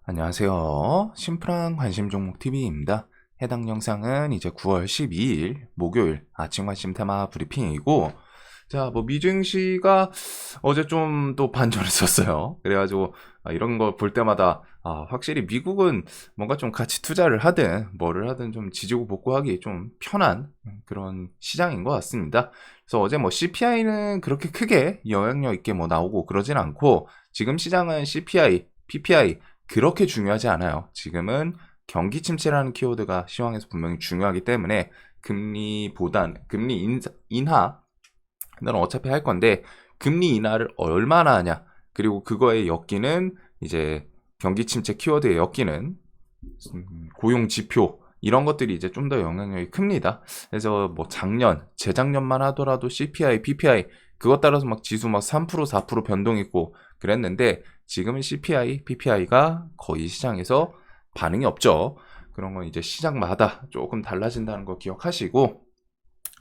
안녕하세요. 심플한 관심 종목 TV입니다. 해당 영상은 이제 9월 12일 목요일 아침 관심 테마 브리핑이고, 자, 미증시가 어제 좀 또 반전했었어요. 그래가지고 이런 거 볼 때마다 확실히 미국은 뭔가 좀 같이 투자를 하든 뭐를 하든 좀 지지고 볶고하기 좀 편한 그런 시장인 것 같습니다. 그래서 어제 CPI는 그렇게 크게 영향력 있게 나오고 그러진 않고, 지금 시장은 CPI, PPI 그렇게 중요하지 않아요. 지금은 경기 침체라는 키워드가 시황에서 분명히 중요하기 때문에 금리 인하는 어차피 할 건데, 금리 인하를 얼마나 하냐, 그리고 그거에 엮이는 이제 경기 침체 키워드에 엮이는 고용 지표, 이런 것들이 이제 좀 더 영향력이 큽니다. 그래서 작년, 재작년만 하더라도 CPI, PPI 그것 따라서 지수 3%, 4% 변동 있고 그랬는데, 지금은 CPI, PPI가 거의 시장에서 반응이 없죠. 그런 건 이제 시장마다 조금 달라진다는 거 기억하시고,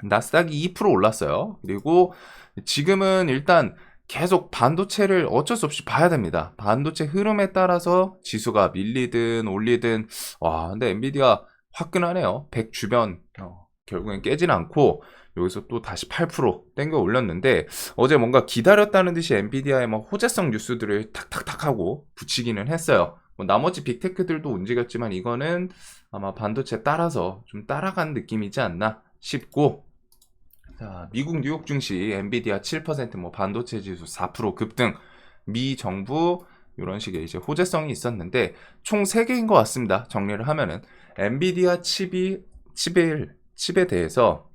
나스닥이 2% 올랐어요. 그리고 지금은 일단 계속 반도체를 어쩔 수 없이 봐야 됩니다. 반도체 흐름에 따라서 지수가 밀리든 올리든, 근데 엔비디아 화끈하네요. 100 주변 결국엔 깨진 않고 여기서 또 다시 8% 땡겨 올렸는데, 어제 뭔가 기다렸다는 듯이 엔비디아의 호재성 뉴스들을 탁탁탁 하고 붙이기는 했어요. 나머지 빅테크들도 움직였지만 이거는 아마 반도체 따라서 좀 따라간 느낌이지 않나 싶고, 자, 미국 뉴욕 증시 엔비디아 7%, 반도체 지수 4% 급등, 미 정부 이런 식의 이제 호재성이 있었는데 총 3개인 것 같습니다. 정리를 하면은 엔비디아 칩에 대해서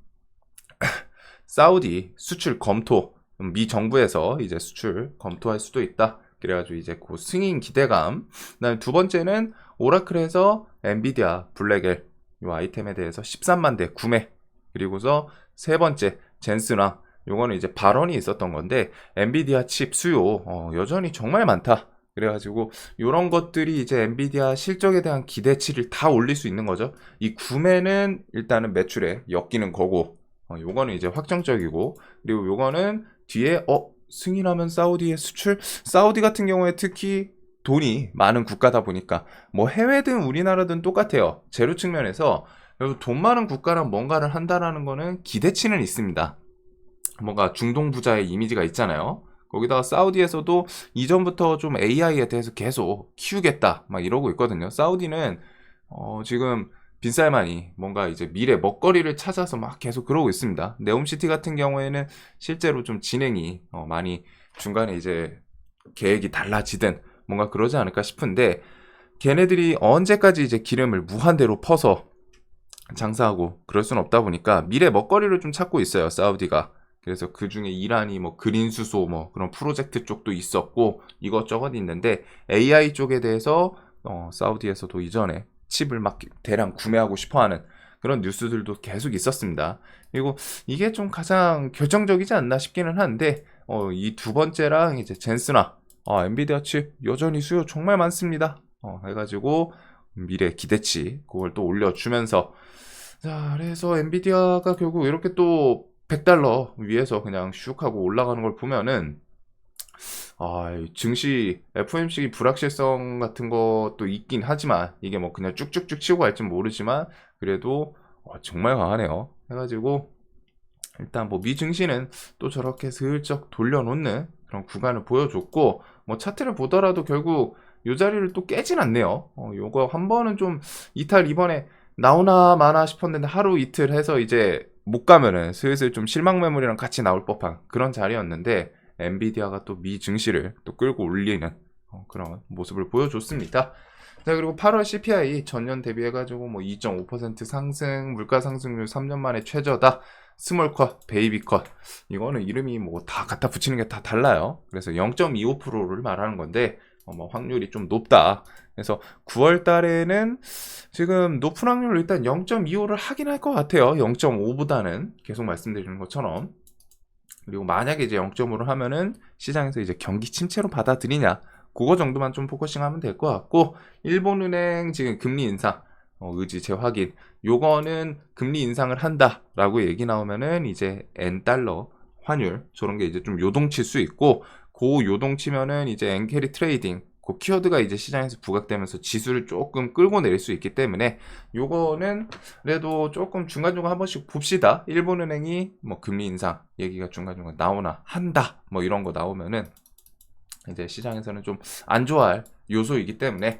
사우디 수출 검토, 미 정부에서 이제 수출 검토할 수도 있다. 그래가지고 이제 그 승인 기대감. 그다음에 두 번째는 오라클에서 엔비디아 블랙엘 이 아이템에 대해서 13만 대 구매. 그리고서 세 번째 젠스나, 요거는 이제 발언이 있었던 건데, 엔비디아 칩 수요 여전히 정말 많다. 그래가지고 이런 것들이 이제 엔비디아 실적에 대한 기대치를 다 올릴 수 있는 거죠. 이 구매는 일단은 매출에 엮이는 거고, 요거는 이제 확정적이고, 그리고 요거는 뒤에 승인하면 사우디의 수출, 사우디 같은 경우에 특히 돈이 많은 국가다 보니까 해외든 우리나라든 똑같아요. 재료 측면에서 돈 많은 국가랑 뭔가를 한다라는 거는 기대치는 있습니다. 뭔가 중동 부자의 이미지가 있잖아요. 거기다가 사우디에서도 이전부터 좀 AI에 대해서 계속 키우겠다 이러고 있거든요. 사우디는 지금 빈살만이 뭔가 이제 미래 먹거리를 찾아서 계속 그러고 있습니다. 네옴시티 같은 경우에는 실제로 좀 진행이 많이 중간에 이제 계획이 달라지든 뭔가 그러지 않을까 싶은데, 걔네들이 언제까지 이제 기름을 무한대로 퍼서 장사하고 그럴 순 없다 보니까 미래 먹거리를 좀 찾고 있어요, 사우디가. 그래서 그 중에 이란이 그린 수소 그런 프로젝트 쪽도 있었고 이것저것 있는데, AI 쪽에 대해서 사우디에서도 이전에 칩을 대량 구매하고 싶어하는 그런 뉴스들도 계속 있었습니다. 그리고 이게 좀 가장 결정적이지 않나 싶기는 한데, 이 두 번째랑 이제 젠스나, 엔비디아 칩 여전히 수요 정말 많습니다. 해가지고 미래 기대치 그걸 또 올려주면서, 자, 그래서 엔비디아가 결국 이렇게 또 100달러 위에서 그냥 슉 하고 올라가는 걸 보면은, 증시 FOMC 불확실성 같은 것도 있긴 하지만 이게 그냥 쭉쭉쭉 치고 갈진 모르지만 그래도 정말 강하네요. 해가지고 일단 미 증시는 또 저렇게 슬쩍 돌려놓는 그런 구간을 보여줬고, 차트를 보더라도 결국 이 자리를 또 깨진 않네요. 요거 한 번은 좀 이탈 이번에 나오나 마나 싶었는데 하루 이틀 해서 이제 못 가면은 슬슬 좀 실망 매물이랑 같이 나올 법한 그런 자리였는데, 엔비디아가 또 미 증시를 또 끌고 올리는 그런 모습을 보여줬습니다. 자, 그리고 8월 CPI 전년 대비해가지고 2.5% 상승, 물가 상승률 3년 만에 최저다. 스몰컷, 베이비컷, 이거는 이름이 다 갖다 붙이는 게 다 달라요. 그래서 0.25%를 말하는 건데 확률이 좀 높다. 그래서 9월 달에는 지금 높은 확률로 일단 0.25를 하긴 할 것 같아요. 0.5보다는 계속 말씀드리는 것처럼. 그리고 만약에 이제 0.5를 하면은 시장에서 이제 경기 침체로 받아들이냐, 그거 정도만 좀 포커싱하면 될 것 같고, 일본은행 지금 금리 인상 의지 재확인, 요거는 금리 인상을 한다라고 얘기 나오면은 이제 엔달러 환율 저런 게 이제 좀 요동칠 수 있고, 그 요동치면은 이제 엔캐리 트레이딩 그 키워드가 이제 시장에서 부각되면서 지수를 조금 끌고 내릴 수 있기 때문에 요거는 그래도 조금 중간중간 한 번씩 봅시다. 일본은행이 뭐 금리 인상 얘기가 중간중간 나오나 한다 뭐 이런 거 나오면은 이제 시장에서는 좀 안 좋아할 요소이기 때문에.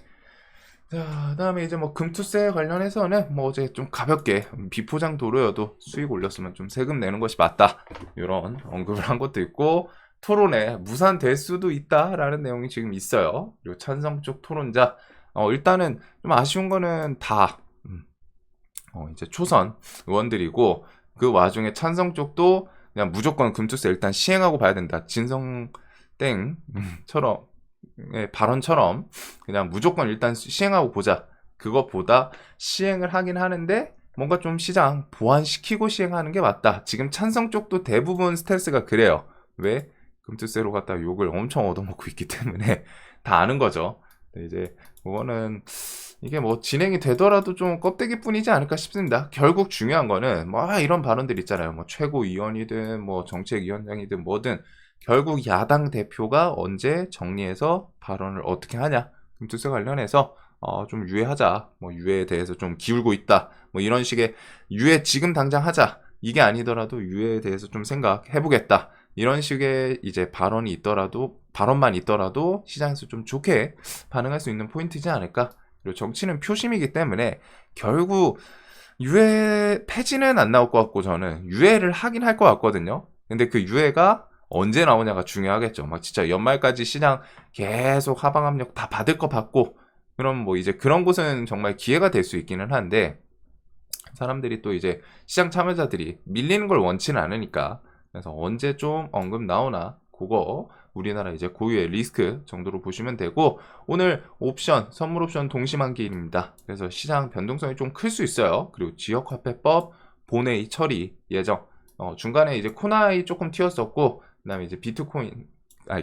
자, 그다음에 이제 뭐 금투세 관련해서는 뭐 어제 좀 가볍게 비포장 도로여도 수익 올렸으면 좀 세금 내는 것이 맞다 이런 언급을 한 것도 있고, 토론에 무산될 수도 있다라는 내용이 지금 있어요. 그리고 찬성 쪽 토론자 일단은 좀 아쉬운 거는 다 이제 초선 의원들이고, 그 와중에 찬성 쪽도 그냥 무조건 금투세 일단 시행하고 봐야 된다. 진성 땡처럼 발언처럼 그냥 무조건 일단 시행하고 보자. 그것보다 시행을 하긴 하는데 뭔가 좀 시장 보완시키고 시행하는 게 맞다. 지금 찬성 쪽도 대부분 스탠스가 그래요. 왜? 금투세로 갖다 욕을 엄청 얻어먹고 있기 때문에 다 아는 거죠. 이제 그거는 이게 뭐 진행이 되더라도 좀 껍데기뿐이지 않을까 싶습니다. 결국 중요한 거는 뭐 이런 발언들 있잖아요. 뭐 최고위원이든 뭐 정책위원장이든 뭐든 결국 야당 대표가 언제 정리해서 발언을 어떻게 하냐. 금투세 관련해서 좀 유예하자. 뭐 유예에 대해서 좀 기울고 있다. 뭐 이런 식의 유예 지금 당장 하자. 이게 아니더라도 유예에 대해서 좀 생각해 보겠다. 이런 식의 이제 발언만 있더라도 시장에서 좀 좋게 반응할 수 있는 포인트이지 않을까. 그리고 정치는 표심이기 때문에 결국 유예 폐지는 안 나올 것 같고, 저는 유예를 하긴 할 것 같거든요. 근데 그 유예가 언제 나오냐가 중요하겠죠. 막 진짜 연말까지 시장 계속 하방 압력 다 받을 거 받고, 그럼 뭐 이제 그런 곳은 정말 기회가 될 수 있기는 한데, 사람들이 또 이제 시장 참여자들이 밀리는 걸 원치는 않으니까, 그래서 언제 좀 언급 나오나 그거 우리나라 이제 고유의 리스크 정도로 보시면 되고, 오늘 옵션 선물 옵션 동시만기일입니다. 그래서 시장 변동성이 좀 클 수 있어요. 그리고 지역화폐법 본회의 처리 예정. 중간에 이제 코나이 조금 튀었었고, 그다음에 이제 비트코인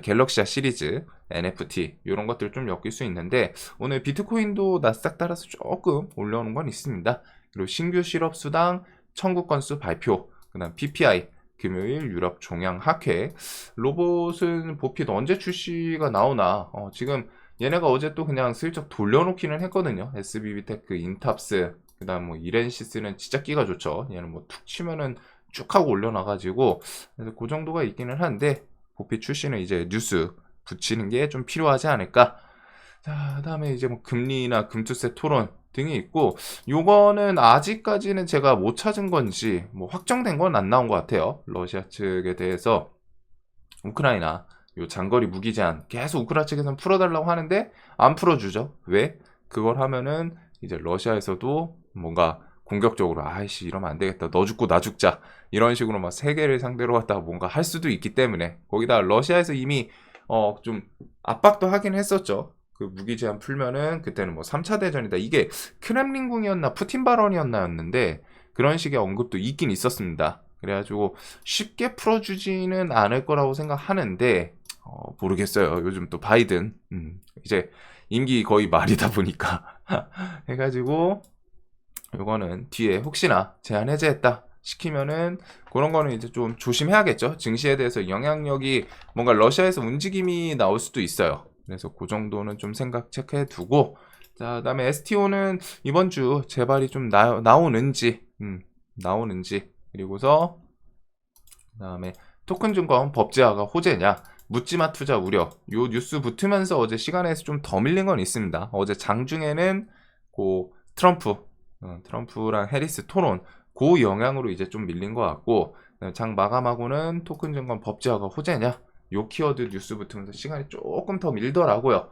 갤럭시아 시리즈 NFT 이런 것들 좀 엮일 수 있는데, 오늘 비트코인도 나스닥 따라서 조금 올라오는 건 있습니다. 그리고 신규 실업 수당 청구 건수 발표, 그다음 PPI 금요일 유럽 종양 학회, 로봇은 보핏 언제 출시가 나오나. 지금 얘네가 어제 또 그냥 슬쩍 돌려놓기는 했거든요. SBB테크, 인탑스, 그다음 뭐 이렌시스는 진짜 끼가 좋죠. 얘는 뭐 툭 치면은 쭉 하고 올려놔가지고, 그래서 그 정도가 있기는 한데, 보핏 출시는 이제 뉴스 붙이는 게 좀 필요하지 않을까. 자, 그다음에 이제 뭐 금리나 금투세 토론 등이 있고, 요거는 아직까지는 제가 못 찾은 건지 뭐 확정된 건 안 나온 것 같아요. 러시아 측에 대해서 우크라이나 요 장거리 무기 제한 계속 우크라이나 측에서는 풀어달라고 하는데 안 풀어주죠. 왜? 그걸 하면은 이제 러시아에서도 뭔가 공격적으로 아이씨 이러면 안 되겠다. 너 죽고 나 죽자. 이런 식으로 막 세계를 상대로 갖다가 뭔가 할 수도 있기 때문에, 거기다 러시아에서 이미 좀 압박도 하긴 했었죠. 그 무기 제한 풀면은 그때는 뭐 3차 대전이다. 이게 크렘린궁이었나 푸틴 발언이었나였는데 그런 식의 언급도 있긴 있었습니다. 그래가지고 쉽게 풀어주지는 않을 거라고 생각하는데 모르겠어요. 요즘 또 바이든 이제 임기 거의 말이다 보니까 해가지고 요거는 뒤에 혹시나 제한 해제했다 시키면은 그런 거는 이제 좀 조심해야겠죠. 증시에 대해서 영향력이 뭔가 러시아에서 움직임이 나올 수도 있어요. 그래서 그 정도는 좀 생각 체크해 두고, 자, 그다음에 STO는 이번 주 재발이 좀 나오는지, 그리고서 그다음에 토큰증권 법제화가 호재냐, 묻지마 투자 우려, 요 뉴스 붙으면서 어제 시간에서 좀 더 밀린 건 있습니다. 어제 장중에는 그 트럼프랑 해리스 토론 그 영향으로 이제 좀 밀린 것 같고, 장 마감하고는 토큰증권 법제화가 호재냐, 요 키워드 뉴스 붙으면서 시간이 조금 더 밀더라고요.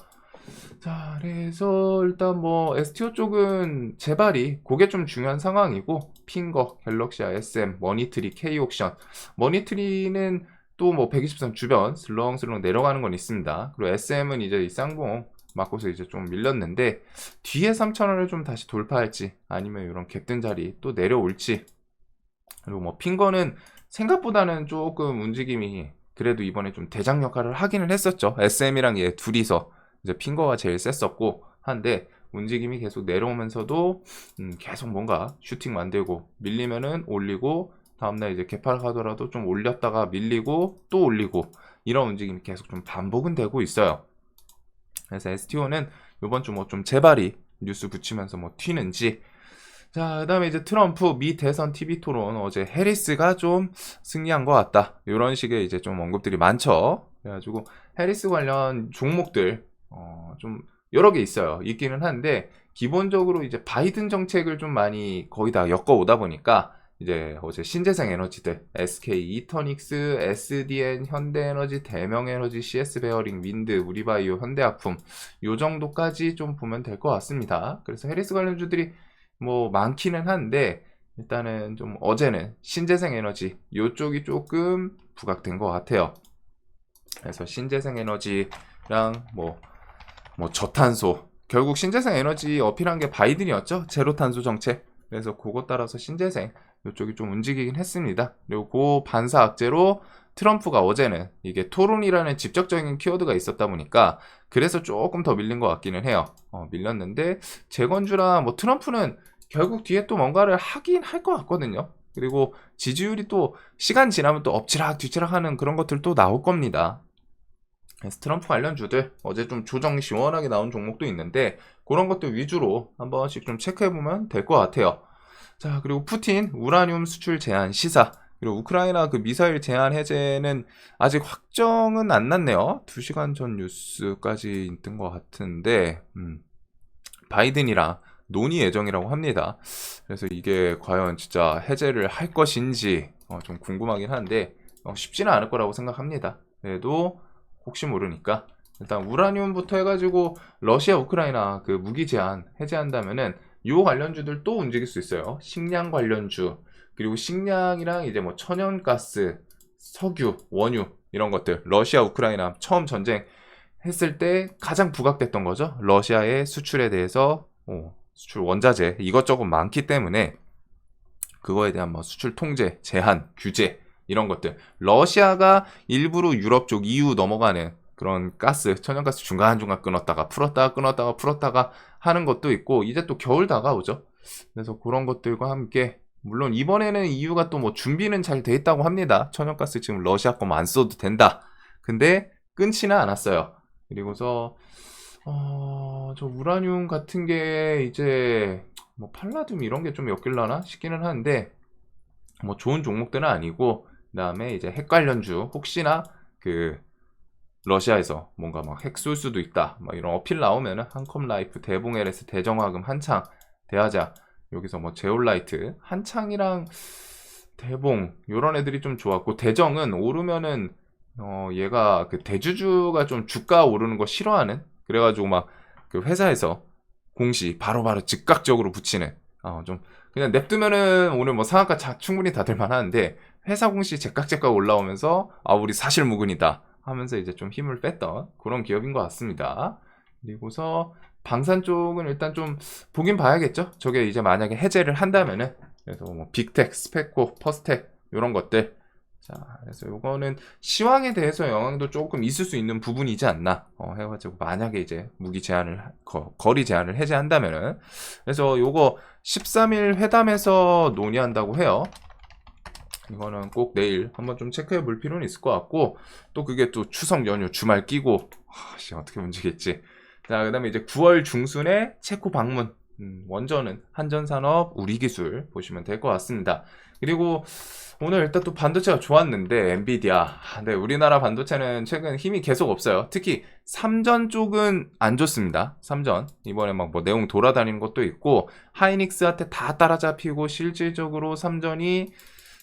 자, 그래서 일단 뭐 STO 쪽은 재발이 그게 좀 중요한 상황이고, 핑거, 갤럭시아, SM, 머니트리, K옥션. 머니트리는 또 뭐 123 주변 슬렁슬렁 내려가는 건 있습니다. 그리고 SM은 이제 이 쌍봉 맞고서 이제 좀 밀렸는데, 뒤에 3,000원을 좀 다시 돌파할지 아니면 이런 갭든 자리 또 내려올지. 그리고 뭐 핑거는 생각보다는 조금 움직임이 그래도 이번에 좀 대장 역할을 하기는 했었죠. SM이랑 얘 둘이서 이제 핑거가 제일 셌었고 한데, 움직임이 계속 내려오면서도 계속 뭔가 슈팅 만들고 밀리면은 올리고, 다음날 이제 개파하더라도 좀 올렸다가 밀리고 또 올리고, 이런 움직임이 계속 좀 반복은 되고 있어요. 그래서 STO는 이번 주 뭐 좀 재발이 뉴스 붙이면서 뭐 튀는지. 자, 그다음에 이제 트럼프 미 대선 TV 토론 어제 해리스가 좀 승리한 것 같다. 이런 식의 이제 좀 언급들이 많죠. 그래가지고 해리스 관련 종목들 좀 여러 개 있어요. 있기는 한데 기본적으로 이제 바이든 정책을 좀 많이 거의 다 엮어오다 보니까 이제 어제 신재생 에너지들 SK 이터닉스, SDN, 현대에너지, 대명에너지, CS 베어링, 윈드, 우리바이오, 현대약품 요 정도까지 좀 보면 될 것 같습니다. 그래서 해리스 관련주들이 뭐 많기는 한데 일단은 좀 어제는 신재생 에너지 요쪽이 조금 부각된 것 같아요. 그래서 신재생 에너지랑 뭐 저탄소 결국 신재생 에너지 어필한 게 바이든이었죠. 제로 탄소 정책. 그래서 그것 따라서 신재생 이쪽이 좀 움직이긴 했습니다. 그리고 그 반사 악재로 트럼프가 어제는 이게 토론이라는 직접적인 키워드가 있었다 보니까 그래서 조금 더 밀린 것 같기는 해요. 밀렸는데 재건주랑 뭐 트럼프는 결국 뒤에 또 뭔가를 하긴 할 것 같거든요. 그리고 지지율이 또 시간 지나면 또 엎치락 뒤치락 하는 그런 것들도 나올 겁니다. 그래서 트럼프 관련주들 어제 좀 조정 시원하게 나온 종목도 있는데 그런 것들 위주로 한 번씩 좀 체크해보면 될 것 같아요. 자, 그리고 푸틴 우라늄 수출 제한 시사, 그리고 우크라이나 그 미사일 제한 해제는 아직 확정은 안 났네요. 2시간 전 뉴스까지 뜬 것 같은데 바이든이랑 논의 예정이라고 합니다. 그래서 이게 과연 진짜 해제를 할 것인지 좀 궁금하긴 한데 쉽지는 않을 거라고 생각합니다. 그래도 혹시 모르니까 일단 우라늄부터 해가지고 러시아 우크라이나 그 무기 제한 해제한다면은 이 관련주들 또 움직일 수 있어요. 식량 관련주, 그리고 식량이랑 이제 뭐 천연가스, 석유, 원유 이런 것들 러시아 우크라이나 처음 전쟁 했을 때 가장 부각됐던 거죠. 러시아의 수출에 대해서 수출 원자재 이것저것 많기 때문에 그거에 대한 뭐 수출 통제, 제한, 규제 이런 것들. 러시아가 일부러 유럽 쪽 EU 넘어가는 그런 가스, 천연가스 중간중간 끊었다가 풀었다가 끊었다가 풀었다가 하는 것도 있고 이제 또 겨울 다가오죠. 그래서 그런 것들과 함께 물론 이번에는 EU가 또 뭐 준비는 잘 돼 있다고 합니다. 천연가스 지금 러시아 거만 안 써도 된다. 근데 끊지는 않았어요. 그리고서 저 우라늄 같은 게 이제 뭐 팔라듐 이런 게 좀 엮일라나 싶기는 한데 뭐 좋은 종목들은 아니고 그다음에 이제 핵 관련주 혹시나 그 러시아에서 뭔가 막 핵 쏠 수도 있다 막 이런 어필 나오면은 한컴라이프, 대봉 LS, 대정화금, 한창, 대하자 여기서 뭐 제올라이트, 한창이랑 대봉 요런 애들이 좀 좋았고 대정은 오르면은 얘가 그 대주주가 좀 주가 오르는 거 싫어하는 그래가지고 막 그 회사에서 공시 바로바로 즉각적으로 붙이는 좀 그냥 냅두면은 오늘 뭐 상한가 충분히 다 될만하는데 회사 공시 제깍제깍 올라오면서 우리 사실 무근이다 하면서 이제 좀 힘을 뺐던 그런 기업인 것 같습니다. 그리고서 방산 쪽은 일단 좀 보긴 봐야겠죠. 저게 이제 만약에 해제를 한다면은 그래서 뭐 빅텍, 스페코, 퍼스텍 이런 것들. 자, 그래서 요거는 시황에 대해서 영향도 조금 있을 수 있는 부분이지 않나 해가지고 만약에 이제 무기 제한을 거리 제한을 해제한다면은 그래서 요거 13일 회담에서 논의한다고 해요. 이거는 꼭 내일 한번 좀 체크해 볼 필요는 있을 것 같고 또 그게 또 추석 연휴 주말 끼고 어떻게 움직일지. 자, 그 다음에 이제 9월 중순에 체코 방문 원전은 한전산업 우리기술 보시면 될 것 같습니다. 그리고 오늘 일단 또 반도체가 좋았는데 엔비디아 네, 우리나라 반도체는 최근 힘이 계속 없어요. 특히 삼전 쪽은 안 좋습니다. 삼전 이번에 막 뭐 내용 돌아다니는 것도 있고 하이닉스한테 다 따라잡히고 실질적으로 삼전이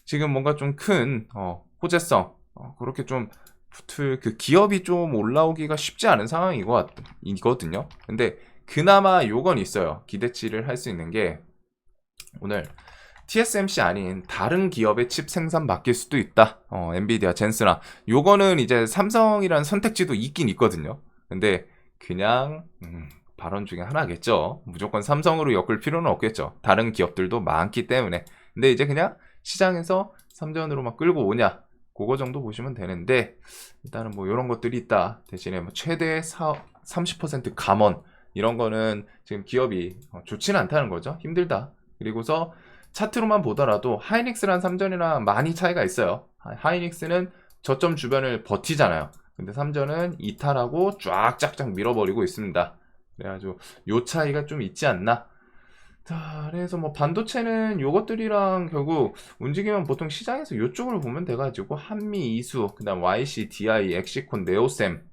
지금 뭔가 좀 큰 호재성 그렇게 좀 붙을 그 기업이 좀 올라오기가 쉽지 않은 상황이거든요. 근데 그나마 요건 있어요. 기대치를 할 수 있는 게 오늘 TSMC 아닌 다른 기업의 칩 생산 맡길 수도 있다. 엔비디아, 젠스나 요거는 이제 삼성이라는 선택지도 있긴 있거든요. 근데 그냥 발언 중에 하나겠죠. 무조건 삼성으로 엮을 필요는 없겠죠. 다른 기업들도 많기 때문에. 근데 이제 그냥 시장에서 삼전으로 막 끌고 오냐 그거 정도 보시면 되는데 일단은 뭐 이런 것들이 있다. 대신에 뭐 최대 30% 감원 이런 거는 지금 기업이 좋지는 않다는 거죠. 힘들다. 그리고서 차트로만 보더라도 하이닉스랑 삼전이랑 많이 차이가 있어요. 하이닉스는 저점 주변을 버티잖아요. 근데 삼전은 이탈하고 쫙쫙쫙 밀어버리고 있습니다. 그래가지고 요 차이가 좀 있지 않나. 자, 그래서 뭐 반도체는 요것들이랑 결국 움직이면 보통 시장에서 요쪽을 보면 돼가지고 한미, 이수, 그 다음 YC, DI, 엑시콘, 네오셈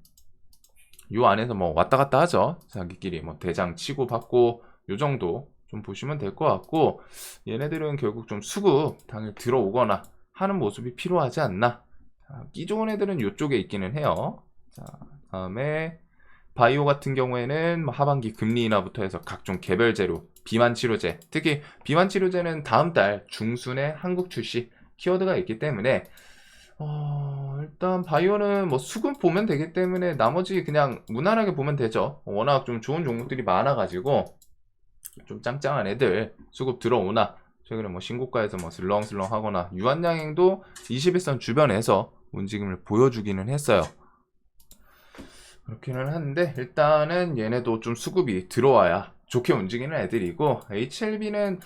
요 안에서 뭐 왔다 갔다 하죠. 자기끼리 뭐 대장 치고 받고 요 정도 좀 보시면 될 것 같고, 얘네들은 결국 좀 수급 당일 들어오거나 하는 모습이 필요하지 않나. 자, 끼 좋은 애들은 요쪽에 있기는 해요. 자, 다음에 바이오 같은 경우에는 뭐 하반기 금리 인하부터 해서 각종 개별 재료, 비만 치료제, 특히 비만 치료제는 다음 달 중순에 한국 출시 키워드가 있기 때문에 일단 바이오는 뭐 수급 보면 되기 때문에 나머지 그냥 무난하게 보면 되죠. 워낙 좀 좋은 종목들이 많아가지고 좀 짱짱한 애들 수급 들어오나, 최근에 뭐 신고가에서 뭐 슬렁슬렁 하거나 유한양행도 21선 주변에서 움직임을 보여주기는 했어요. 그렇기는 한데 일단은 얘네도 좀 수급이 들어와야 좋게 움직이는 애들이고, HLB는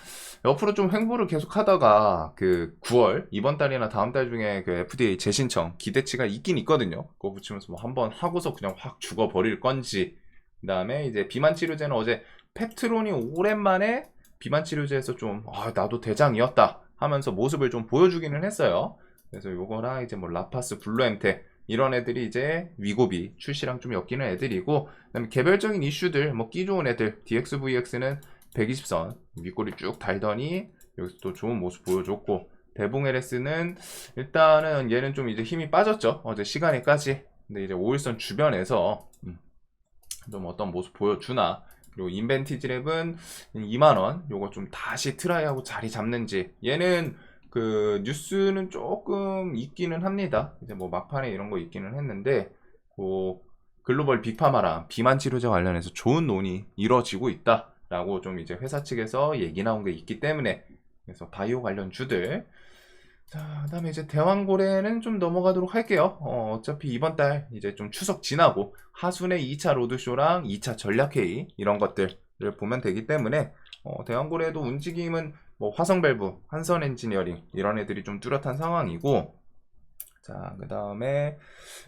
옆으로 좀 횡보를 계속 하다가 그 9월 이번 달이나 다음 달 중에 그 FDA 재신청 기대치가 있긴 있거든요. 그거 붙이면서 뭐 한번 하고서 그냥 확 죽어버릴 건지. 그 다음에 이제 비만 치료제는 어제 펩트론이 오랜만에 비만 치료제에서 좀 나도 대장이었다 하면서 모습을 좀 보여주기는 했어요. 그래서 요거랑 이제 뭐 라파스, 블루엠텍 이런 애들이 이제 위고비 출시랑 좀 엮이는 애들이고, 그다음에 개별적인 이슈들 뭐 끼 좋은 애들 DXVX는 120선 윗꼬리 쭉 달더니 여기서 또 좋은 모습 보여줬고, 대봉 LS는 일단은 얘는 좀 이제 힘이 빠졌죠. 어제 시간에까지. 근데 이제 5일선 주변에서 좀 어떤 모습 보여주나. 그리고 인벤티지랩은 2만원 요거 좀 다시 트라이하고 자리 잡는지. 얘는 그 뉴스는 조금 있기는 합니다. 이제 뭐 막판에 이런 거 있기는 했는데, 그 글로벌 빅파마랑 비만 치료제 관련해서 좋은 논의 이루어지고 있다라고 좀 이제 회사 측에서 얘기 나온 게 있기 때문에, 그래서 바이오 관련 주들. 자, 그다음에 이제 대왕고래는 좀 넘어가도록 할게요. 어차피 이번 달 이제 좀 추석 지나고 하순에 2차 로드쇼랑 2차 전략회의 이런 것들을 보면 되기 때문에 대왕고래도 움직임은 뭐 화성밸브, 한선엔지니어링 이런 애들이 좀 뚜렷한 상황이고, 자, 그 다음에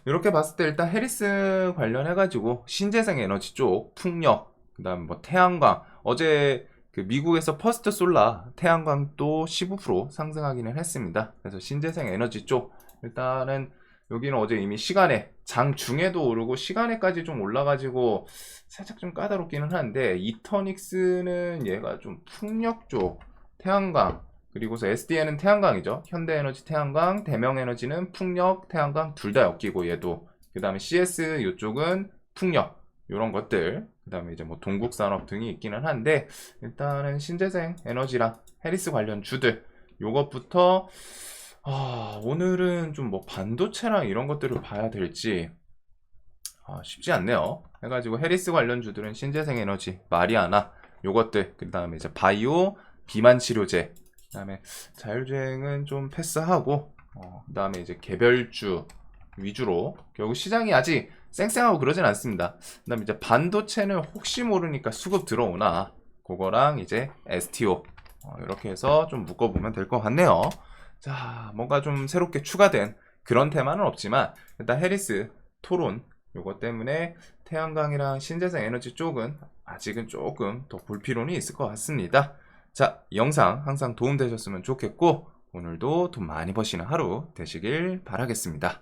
이렇게 봤을 때 일단 해리스 관련해가지고 신재생 에너지 쪽 풍력, 그 다음 뭐 태양광, 어제 그 미국에서 퍼스트 솔라 태양광도 15% 상승하기는 했습니다. 그래서 신재생 에너지 쪽 일단은 여기는 어제 이미 시간에 장 중에도 오르고 시간에까지 좀 올라가지고 살짝 좀 까다롭기는 한데, 이터닉스는 얘가 좀 풍력 쪽 태양광, 그리고서 SDN은 태양광이죠. 현대에너지 태양광, 대명에너지는 풍력, 태양광 둘 다 엮이고 얘도. 그 다음에 CS 이쪽은 풍력 이런 것들. 그 다음에 이제 뭐 동국산업 등이 있기는 한데, 일단은 신재생 에너지랑 해리스 관련 주들 요것부터 오늘은 좀 뭐 반도체랑 이런 것들을 봐야 될지 쉽지 않네요. 해가지고 해리스 관련 주들은 신재생 에너지, 마리아나 요것들, 그 다음에 이제 바이오, 비만 치료제, 그 다음에 자율주행은 좀 패스하고, 그 다음에 이제 개별주 위주로. 결국 시장이 아직 쌩쌩하고 그러진 않습니다. 그 다음에 이제 반도체는 혹시 모르니까 수급 들어오나 그거랑 이제 STO 이렇게 해서 좀 묶어보면 될 것 같네요. 자, 뭔가 좀 새롭게 추가된 그런 테마는 없지만 일단 해리스 토론 요거 때문에 태양광이랑 신재생 에너지 쪽은 아직은 조금 더 볼 필요는 있을 것 같습니다. 자, 영상 항상 도움되셨으면 좋겠고 오늘도 돈 많이 버시는 하루 되시길 바라겠습니다.